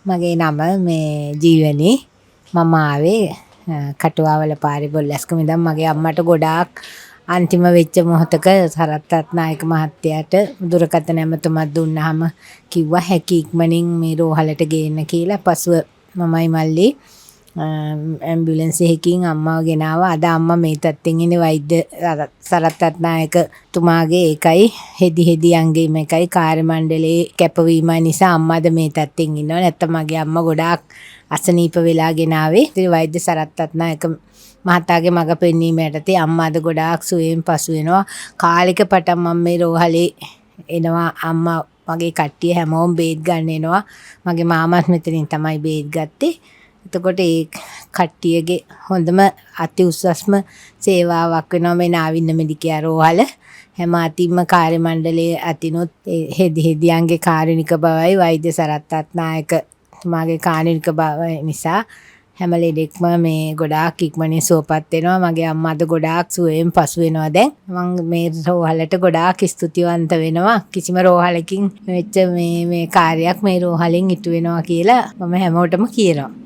මගේ නම මේ ජීවනි. මම ආවේ කටුවාවල පාරේ බොල්ලස්කම ඉඳන් මගේ අම්මට ගොඩාක් අන්තිම වෙච්ච මොහොතක සරත් රත්නායක මහත්තයාට දුරකථන ඇමතුමක් දුන්නාම කිව්වා හැකි ඉක්මනින් මේ රෝහලට ගේන්න කියලා. පසුව මමයි මල්ලි ඇම්බියුලන්ස් එකකින් අම්මව ගෙනාවා. අද අම්මා මේ තත්ත්වෙන් ඉන්නේ වෛද්‍ය සරත් රත්නායක තුමාගේ ඒකයි හෙදි අංගේ මේකයි කාර්ය මණ්ඩලයේ කැපවීම නිසා අම්මාද මේ තත්ත්වෙන් ඉන්නවා. නැත්නම් මගේ අම්මා ගොඩාක් අසනීප වෙලා ගෙනාවේ. ඉතින් වෛද්‍ය සරත් රත්නායක මහතාගේ මඟ පෙන්වීම යටතේ අම්මාද ගොඩාක් සුවයෙන් පසු වෙනවා. කාලෙක පටන් මම මේ රෝහලේ එනවා. අම්මා මගේ කට්ටිය හැමෝම බේත් ගන්න එනවා. මගේ මාමත් මෙතනින් තමයි බේත් ගත්තේ. එතකොට ඒ කට්ටියගේ හොඳම අති උසස්ම සේවාවක් වෙනවා මේ නාවින්න මෙඩිකෙයාර් රෝහල. හැම අතින්ම කාර්ය මණ්ඩලයේ අතිනුත් හෙදියන්ගේ කාරුණික බවයි වෛද්‍ය සරත් රත්නායක තුමාගේ කාරුණික බව නිසා හැම ලෙඩෙක්ම මේ ගොඩාක් ඉක්මනින් සුවපත් වෙනවා. මගේ අම්මාද ගොඩාක් සුවයෙන් පසු වෙනවා දැන්. මම මේ රෝහලට ගොඩාක් ස්තුතිවන්ත වෙනවා. කිසිම රෝහලකින් වෙච්ච මේ කාර්යයක් මේ රෝහලෙන් ඉටු වෙනවා කියලා මම හැමෝටම කියනවා.